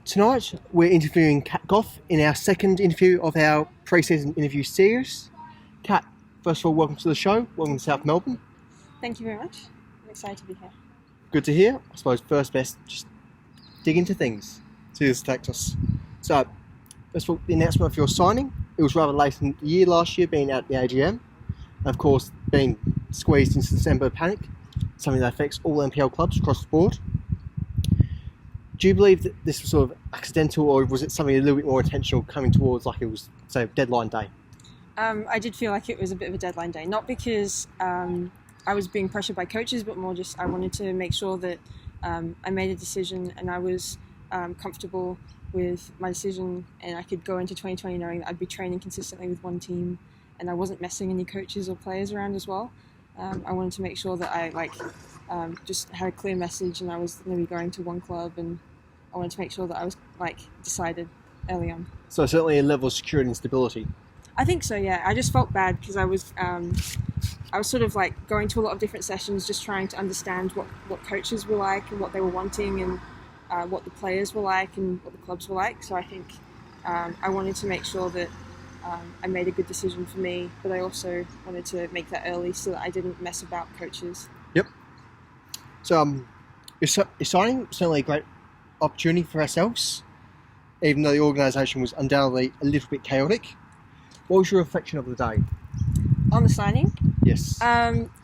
Tonight we're interviewing Kat Goff in our second interview of our pre-season interview series. Kat, first of all, welcome to the show. Welcome to South Melbourne. Thank you very much. I'm excited to be here. Good to hear. I suppose first best, just dig into things. See this takes us. So, first of all, the announcement of your signing. It was rather late in the year last year, being at the AGM. And of course, being squeezed into December panic, something that affects all NPL clubs across the board. Do you believe that this was sort of accidental, or was it something a little bit more intentional coming towards, like it was, say, deadline day? I did feel like it was a bit of a deadline day, not because I was being pressured by coaches, but more just I wanted to make sure that I made a decision and I was comfortable with my decision, and I could go into 2020 knowing that I'd be training consistently with one team and I wasn't messing any coaches or players around as well. I wanted to make sure that I just had a clear message, and I was going to be going to one club, and I wanted to make sure that I was decided early on. So certainly a level of security and stability. I think so, yeah. I just felt bad because I was sort of going to a lot of different sessions, just trying to understand what coaches were like and what they were wanting, and what the players were like and what the clubs were like. So I think I wanted to make sure that I made a good decision for me, but I also wanted to make that early so that I didn't mess about coaches. Yep. So your signing was certainly a great opportunity for ourselves, even though the organisation was undoubtedly a little bit chaotic. What was your reflection of the day? On the signing? Yes.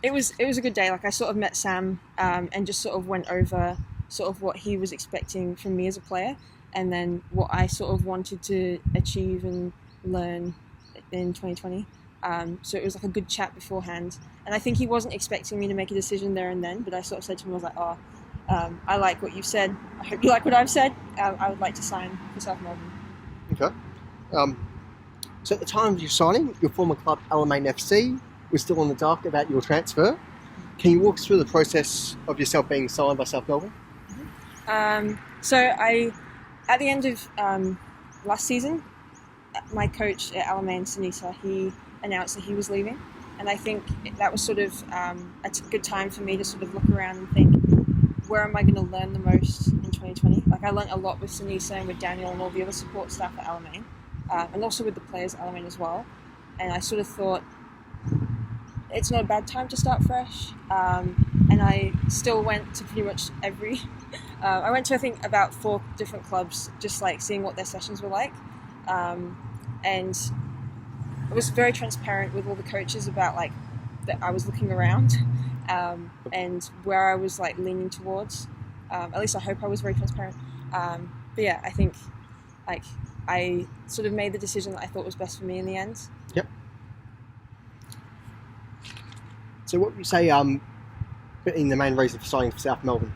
It was a good day. I sort of met Sam and just sort of went over sort of what he was expecting from me as a player, and then what I sort of wanted to achieve and learn in 2020. So it was a good chat beforehand, and I think he wasn't expecting me to make a decision there and then, but I sort of said to him, I was like, I like what you've said. I hope you like what I've said. I would like to sign for South Melbourne. Okay. So at the time of your signing, your former club, Alamein FC, was still in the dark about your transfer. Can you walk us through the process of yourself being signed by South Melbourne? So at the end of last season, my coach at Alamein, Sinisa, he announced that he was leaving, and I think that was sort of a good time for me to sort of look around and think, where am I going to learn the most in 2020? I learned a lot with Sinisa and with Daniel and all the other support staff at Alamein, and also with the players at Alamein as well. And I sort of thought, it's not a bad time to start fresh. And I still went to pretty much every... I went to, I think, about 4 different clubs, just seeing what their sessions were like. And I was very transparent with all the coaches about that I was looking around and where I was leaning towards. At least I hope I was very transparent. But yeah, I think I sort of made the decision that I thought was best for me in the end. Yep. So what would you say being the main reason for signing for South Melbourne?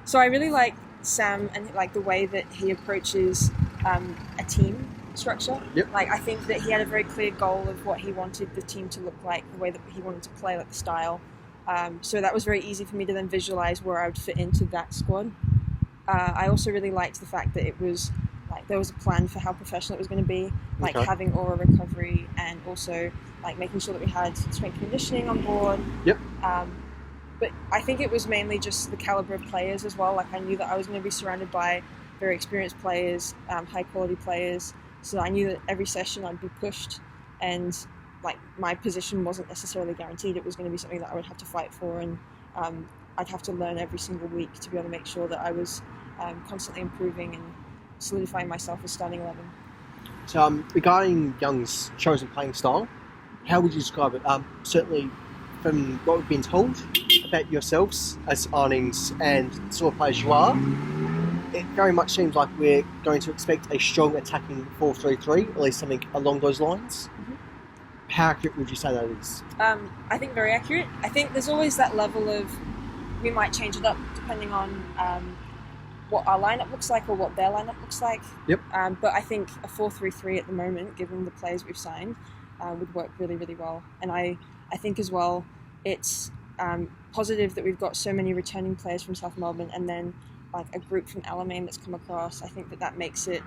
So I really like Sam and the way that he approaches a team structure. Yep. I think that he had a very clear goal of what he wanted the team to look like, the way that he wanted to play, the style. So that was very easy for me to then visualize where I would fit into that squad. I also really liked the fact that it was there was a plan for how professional it was going to be, Okay. having aura recovery, and also making sure that we had strength conditioning on board. Yep. But I think it was mainly just the caliber of players as well. I knew that I was going to be surrounded by very experienced players, high quality players. So I knew that every session I'd be pushed, and my position wasn't necessarily guaranteed. It was going to be something that I would have to fight for, and I'd have to learn every single week to be able to make sure that I was constantly improving and solidifying myself as starting 11. So regarding Young's chosen playing style, how would you describe it? Certainly from what we've been told about yourselves as signings and the sort of players you are, it very much seems like we're going to expect a strong attacking 4-3-3, at least something along those lines. Mm-hmm. How accurate would you say that is? I think very accurate. I think there's always that level of, we might change it up depending on what our lineup looks like or what their lineup looks like. Yep. But I think a 4-3-3 at the moment, given the players we've signed, would work really, really well. And I think as well, it's positive that we've got so many returning players from South Melbourne, and then a group from Alamein that's come across. I think that makes it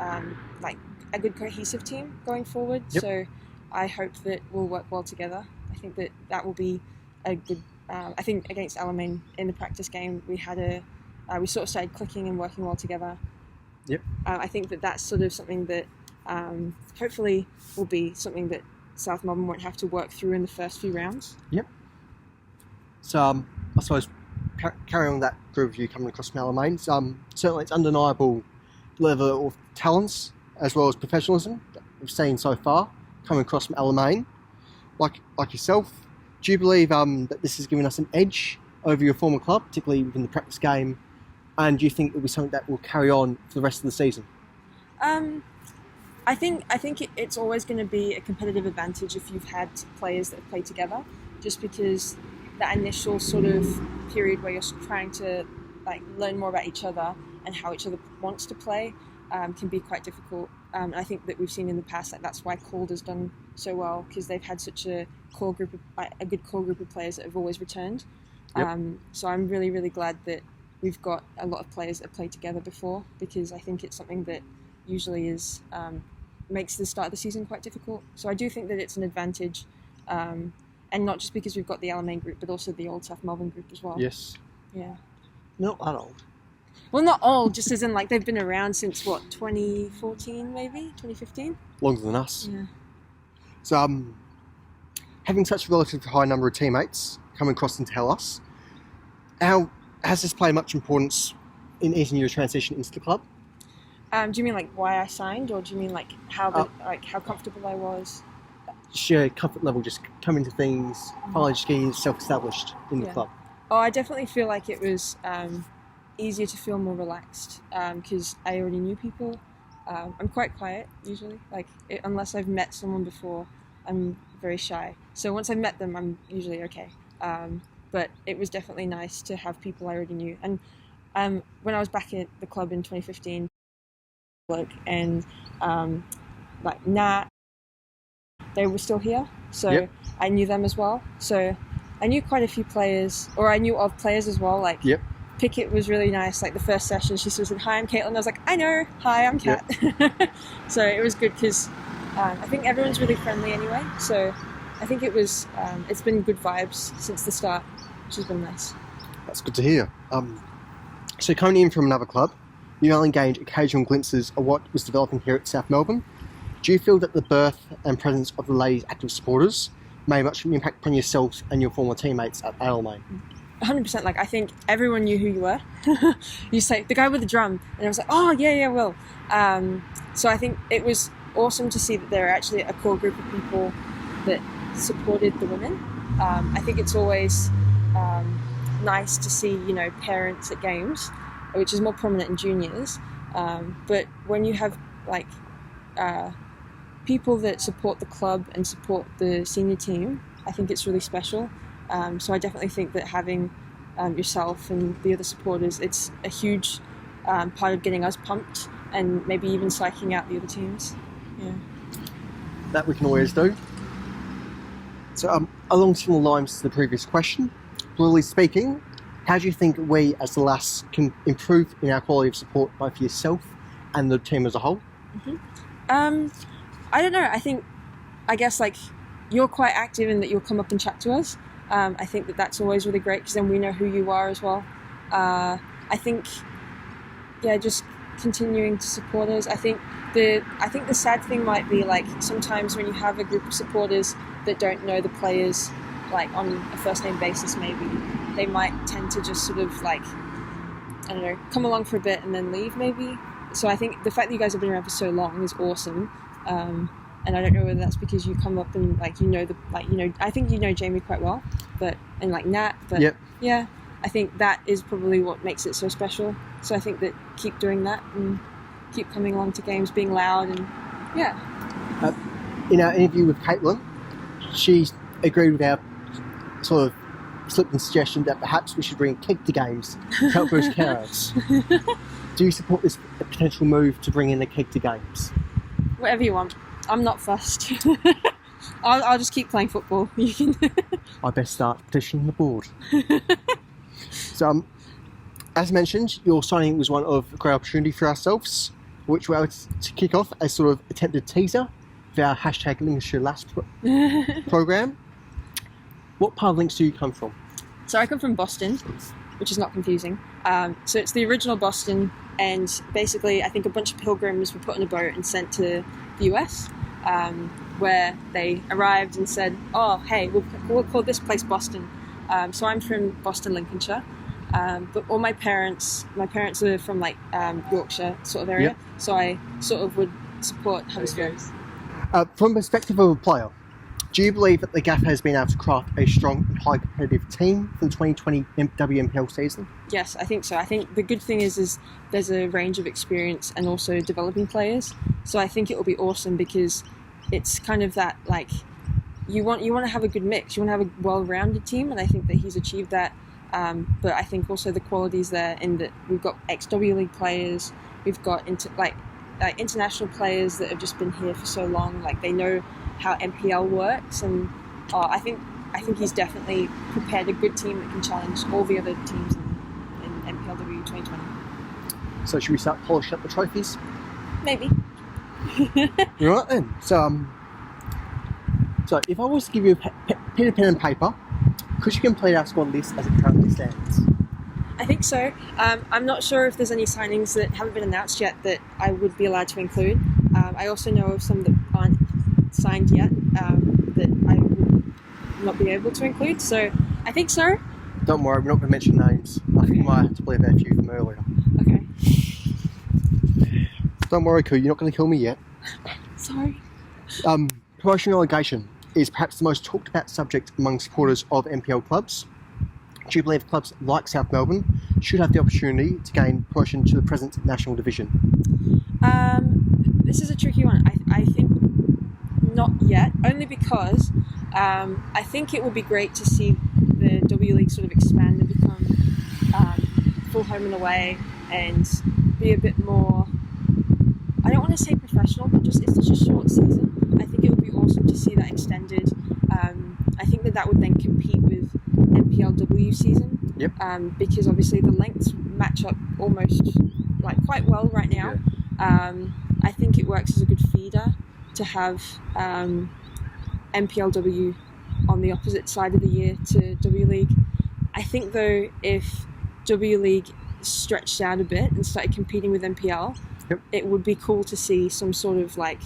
a good cohesive team going forward. Yep. So I hope that we'll work well together. I think that will be a good. I think against Alamein in the practice game, we sort of started clicking and working well together. Yep. I think that that's sort of something that hopefully will be something that South Melbourne won't have to work through in the first few rounds. Yep. So I suppose carrying on that group of you coming across from Alamein, certainly it's undeniable level of talents as well as professionalism that we've seen so far coming across from Alamein. Like yourself, do you believe that this has given us an edge over your former club, particularly within the practice game, and do you think it will be something that will carry on for the rest of the season? I think it's always going to be a competitive advantage if you've had players that have played together, just because that initial sort of period where you're trying to like learn more about each other and how each other wants to play can be quite difficult. And I think that we've seen in the past that that's why Calder's done so well, because they've had such a good core group of players that have always returned. Yep. So I'm really, really glad that we've got a lot of players that have played together before, because I think it's something that usually is makes the start of the season quite difficult. So I do think that it's an advantage, and not just because we've got the Alamein group, but also the old South Melbourne group as well. Yes. Yeah. Not that old. Well, not old, just as in like they've been around since what, 2014 maybe, 2015. Longer than us. Yeah. So having such a relatively high number of teammates coming across into Hellas, how has this played much importance in easing your transition into the club? Do you mean like why I signed, or do you mean like how how comfortable I was? Sheer comfort level, just coming to things, finally just getting self-established in the club. Oh, I definitely feel like it was easier to feel more relaxed because I already knew people. I'm quite quiet usually, unless I've met someone before, I'm very shy. So once I've met them, I'm usually okay. But it was definitely nice to have people I already knew. And when I was back at the club in 2015, and like Nat, they were still here, so yep. I knew them as well. So I knew quite a few players, or I knew of players as well. Like yep. Pickett was really nice. Like the first session, she sort of said, "Hi, I'm Caitlin." I was like, "I know. Hi, I'm Kat." Yep. So it was good because I think everyone's really friendly anyway. So I think it was. It's been good vibes since the start, which has been nice. That's good to hear. So coming in from another club, you only gained occasional glimpses of what was developing here at South Melbourne. Do you feel that the birth and presence of the ladies' active supporters made much of an impact upon yourself and your former teammates at Alamein? 100%. Like I think everyone knew who you were. You say the guy with the drum, and I was like, "Oh yeah, Will." So I think it was awesome to see that there are actually a core group of people that supported the women. I think it's always nice to see, parents at games, which is more prominent in juniors. But when you have people that support the club and support the senior team, I think it's really special. So I definitely think that having yourself and the other supporters, it's a huge part of getting us pumped and maybe even psyching out the other teams. Yeah. That we can always do. So along similar lines to the previous question, broadly speaking, how do you think we as the Lass can improve in our quality of support both for yourself and the team as a whole? Mm-hmm. I don't know. I guess you're quite active in that you'll come up and chat to us. I think that that's always really great because then we know who you are as well. I think, just continuing to support us. I think the sad thing might be sometimes when you have a group of supporters that don't know the players on a first name basis, maybe they might tend to just sort of come along for a bit and then leave maybe. So I think the fact that you guys have been around for so long is awesome. And I don't know whether that's because you come up and I think you know Jamie quite well, and Nat, but yep. Yeah, I think that is probably what makes it so special. So I think that keep doing that and keep coming along to games, being loud, and yeah. In our interview with Caitlin, she agreed with our sort of slipped in suggestion that perhaps we should bring a keg to games to help boost crowds. Do you support this potential move to bring in a keg to games? Whatever you want. I'm not fussed. I'll just keep playing football. You can. I best start petitioning the board. So, as mentioned, your signing was one of a great opportunity for ourselves, which we're able to kick off as sort of attempted teaser for our hashtag Lincolnshire Lass program. What part of Links do you come from? So I come from Boston, which is not confusing. So it's the original Boston and basically I think a bunch of pilgrims were put on a boat and sent to the US, where they arrived and said, oh, hey, we'll call this place Boston. So I'm from Boston, Lincolnshire, but all my parents are from like Yorkshire sort of area, Yep. so I sort of would support Huddersfield. From the perspective of a player, do you believe that the Gaff has been able to craft a strong and high competitive team for the 2020 WMPL season? Yes, I think so. I think the good thing is there's a range of experience and also developing players. So I think it will be awesome because it's kind of that, like, you want to have a good mix. You want to have a well-rounded team, and I think that he's achieved that. But I think also the quality's there in that we've got ex-W League players, we've got international players that have just been here for so long, like they know how MPL works, and I think he's definitely prepared a good team that can challenge all the other teams in MPLW 2020. So should we start polishing up the trophies? Maybe. Right then. So if I was to give you a pen and paper, could you complete our squad list as it currently stands? I think so. I'm not sure if there's any signings that haven't been announced yet that I would be allowed to include. I also know of some that aren't signed yet that I would not be able to include. So I think so. Don't worry, we're not going to mention names. I think you might have to believe a few from earlier. Okay. Don't worry, Koo, you're not going to kill me yet. Sorry. Promotion relegation is perhaps the most talked about subject among supporters of MPL clubs. Do you believe clubs like South Melbourne should have the opportunity to gain promotion to the present national division? This is a tricky one. I think not yet, only because I think it would be great to see the W League sort of expand and become full home and away and be a bit more, I don't want to say professional, but it's such a short season. I think it would be awesome to see that extended. I think that would then compete with MPLW season. Yep. Because obviously the lengths match up almost like quite well right now. Yeah. I think it works as a good feeder to have MPLW on the opposite side of the year to W League. I think though if W League stretched out a bit and started competing with MPL, yep, it would be cool to see some sort of like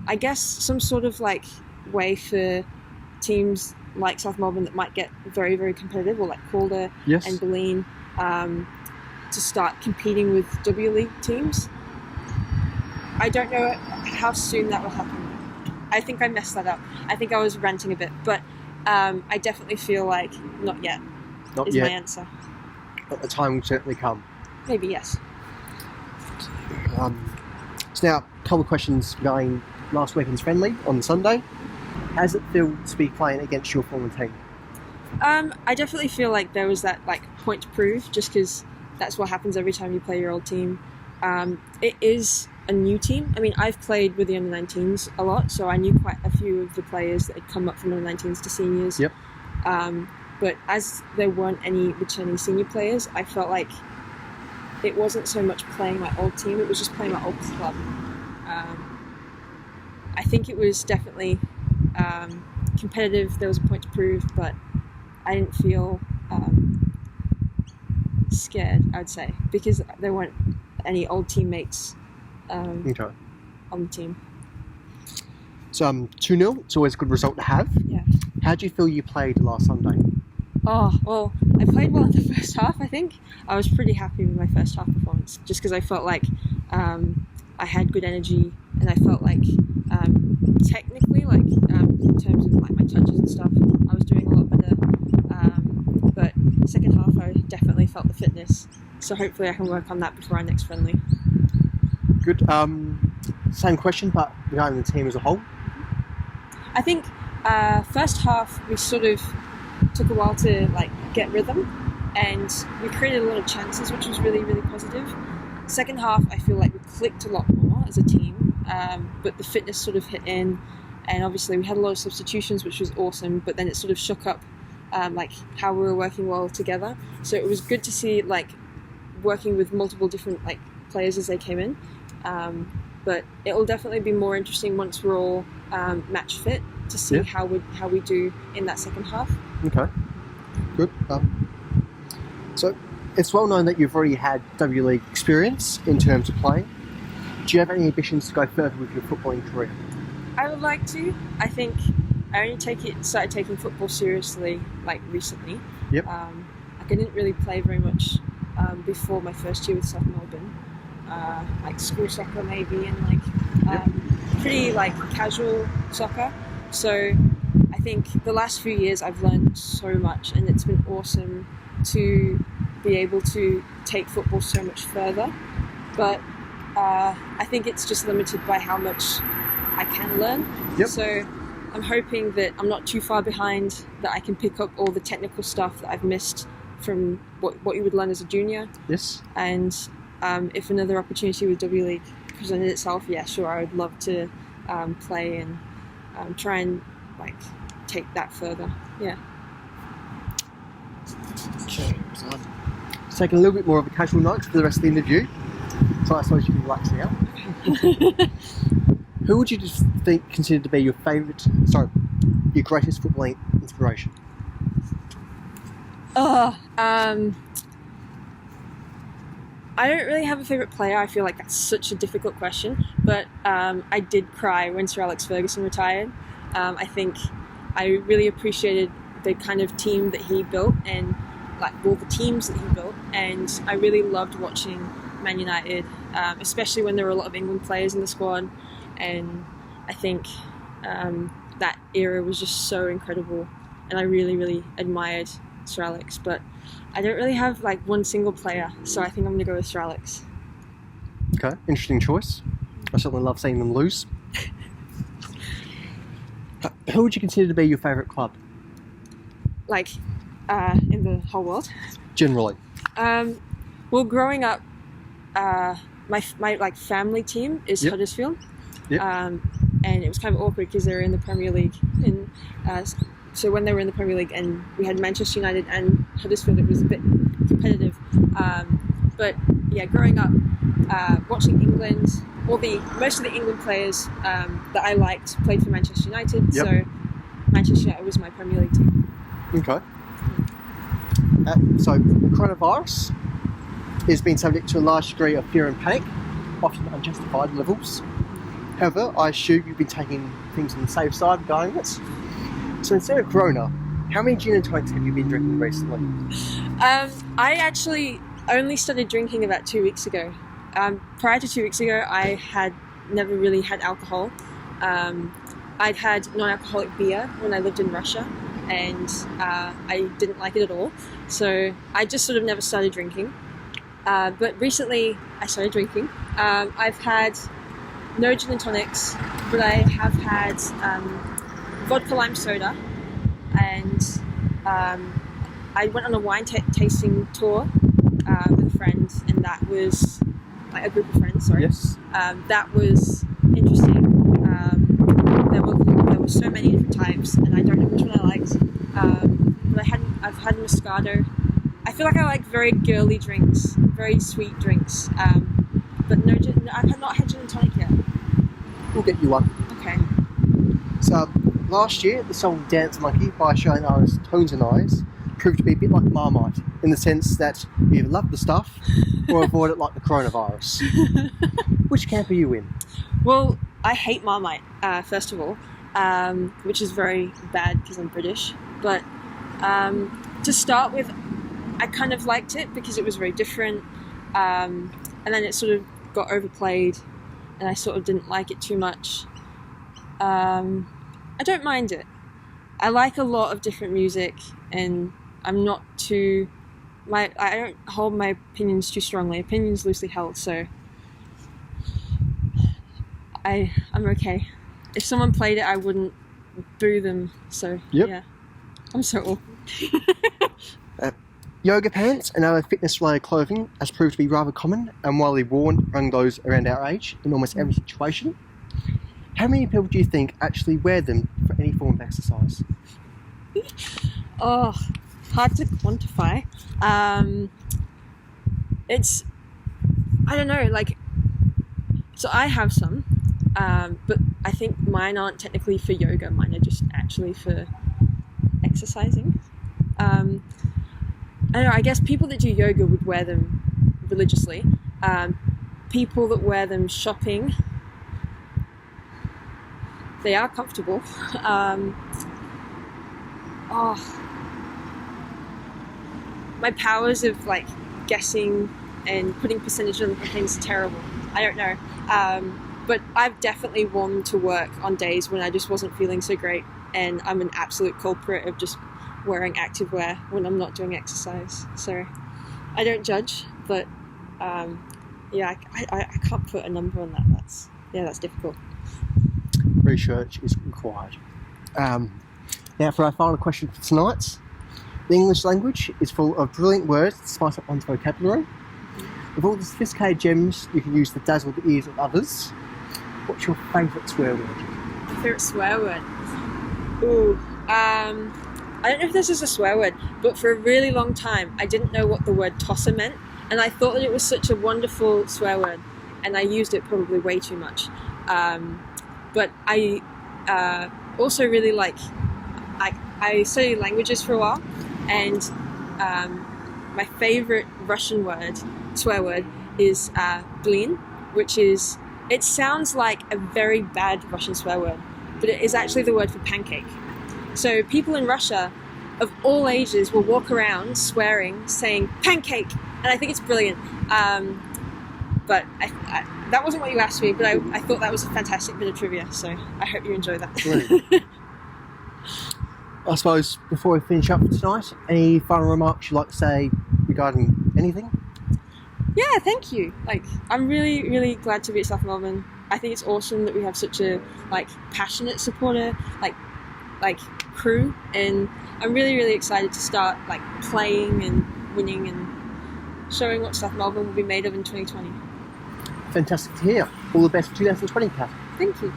I guess some sort of like way for teams like South Melbourne that might get very, very competitive, or like Calder yes, and Boleyn, to start competing with W League teams. I don't know how soon that will happen. I think I messed that up. I think I was ranting a bit, but I definitely feel like not yet not is yet, my answer. but the time will certainly come. Maybe yes. So now, a couple of questions regarding last weekend's friendly on Sunday. How does it feel to be playing against your former team? I definitely feel like there was that like point to prove, just because that's what happens every time you play your old team. It is a new team. I mean, I've played with the under-19s a lot, so I knew quite a few of the players that had come up from under-19s to seniors. Yep. But as there weren't any returning senior players, I felt like it wasn't so much playing my old team, it was just playing my old club. I think it was definitely competitive, there was a point to prove, but I didn't feel scared, I'd say, because there weren't any old teammates Okay. on the team. So 2-0, it's always a good result to have. Yeah. How do you feel you played last Sunday? Oh, well, I played well in the first half, I think. I was pretty happy with my first half performance, just because I felt like I had good energy, and I felt like technically, like in terms of like my touches and stuff, I was doing a lot better. But second half, I definitely felt the fitness, so hopefully I can work on that before our next friendly. Good. Same question, but regarding the team as a whole. I think first half we sort of took a while to like get rhythm, and we created a lot of chances, which was really, really positive. Second half, I feel like we clicked a lot more as a team, but the fitness sort of hit in, and obviously we had a lot of substitutions, which was awesome, but then it sort of shook up like how we were working well together. So it was good to see like working with multiple different like players as they came in. But it will definitely be more interesting once we're all match fit to see how we do in that second half. Okay, good. So It's well known that you've already had W League experience in terms of playing. Do you have any ambitions to go further with your footballing career? I would like to. I think I only started taking football seriously like recently. Yep. Like I didn't really play very much before my first year with South Melbourne. Like school soccer maybe, and like pretty like casual soccer. So I think the last few years I've learned so much, and it's been awesome to be able to take football so much further. But I think it's just limited by how much I can learn. Yep. So I'm hoping that I'm not too far behind, that I can pick up all the technical stuff that I've missed from what you would learn as a junior. Yes. And if another opportunity with W League presented itself, yeah, sure, I would love to play and try and like take that further. Yeah. Okay. So taking a little bit more of a casual note for the rest of the interview, so I suppose you can relax now. Who would you consider to be your greatest footballing inspiration? I don't really have a favourite player. I feel like that's such a difficult question, but I did cry when Sir Alex Ferguson retired. I think I really appreciated the kind of team that he built, and like all the teams that he built, and I really loved watching Man United, especially when there were a lot of England players in the squad, and I think that era was just so incredible, and I really, really admired Sir Alex. But I don't really have like one single player, so I think I'm going to go with Sir Alex. Okay, interesting choice. I certainly love seeing them lose. Who would you consider to be your favourite club? Like, in the whole world? Generally. Well, growing up, my like family team is Huddersfield. Yep. And it was kind of awkward because they were in the Premier League. And so when they were in the Premier League and we had Manchester United and Huddersfield, it was a bit competitive. But yeah, growing up, watching England, most of the England players that I liked played for Manchester United. Yep. So Manchester United was my Premier League team. Okay. So coronavirus has been subject to a large degree of fear and panic, often unjustified levels. However, I assume you've been taking things on the safe side regarding this. So instead of corona, how many gin and tonics have you been drinking recently? I actually only started drinking about 2 weeks ago. Prior to 2 weeks ago, I had never really had alcohol. I'd had non-alcoholic beer when I lived in Russia, and I didn't like it at all. So I just sort of never started drinking. But recently, I started drinking. I've had no gin and tonics, but I have had vodka lime soda, and I went on a wine tasting tour with a friend, and that was like a group of friends. Sorry. Yes. That was interesting. There were so many different types, and I don't know which one I liked. But I've had Moscato. I feel like I like very girly drinks, very sweet drinks. But I've not had gin and tonic yet. We'll get you one. Okay. So last year, the song Dance Monkey by Australian artist Tones and Eyes proved to be a bit like Marmite, in the sense that you either love the stuff or avoid it like the coronavirus. Which camp are you in? Well, I hate Marmite, first of all, which is very bad because I'm British. But to start with, I kind of liked it because it was very different, and then it sort of got overplayed, and I sort of didn't like it too much. I don't mind it. I like a lot of different music, and I'm not too... I don't hold my opinions too strongly. Opinions loosely held, so I'm okay. If someone played it, I wouldn't boo them, so yeah. I'm so awkward. Yoga pants and other fitness-related clothing has proved to be rather common and widely worn among those around our age in almost every situation. How many people do you think actually wear them for any form of exercise? Oh, hard to quantify. It's, I don't know, like, so I have some, but I think mine aren't technically for yoga, mine are just actually for exercising. And don't know, I guess people that do yoga would wear them religiously. People that wear them shopping, they are comfortable. My powers of like guessing and putting percentage on things are terrible. I don't know. But I've definitely worn to work on days when I just wasn't feeling so great, and I'm an absolute culprit of just wearing activewear when I'm not doing exercise. So I don't judge, but yeah, I can't put a number on that. That's difficult. Research is required. Now for our final question for tonight. The English language is full of brilliant words to spice up one's vocabulary. With all the sophisticated gems you can use to dazzle the ears of others, what's your favourite swear word? My favourite swear word? Ooh, I don't know if this is a swear word, but for a really long time I didn't know what the word tosser meant, and I thought that it was such a wonderful swear word, and I used it probably way too much. But I also really like, I studied languages for a while, and my favourite Russian swear word is blin, which is, it sounds like a very bad Russian swear word, but it is actually the word for pancake. So people in Russia of all ages will walk around swearing, saying pancake, and I think it's brilliant. But that wasn't what you asked me, but I thought that was a fantastic bit of trivia, so I hope you enjoy that. Brilliant. I suppose before we finish up for tonight, any final remarks you'd like to say regarding anything? Yeah, thank you. Like, I'm really, really glad to be at South Melbourne. I think it's awesome that we have such a passionate supporter crew, and I'm really, really excited to start playing and winning and showing what South Melbourne will be made of in 2020. Fantastic to hear. All the best for 2020, Kath. Thank you.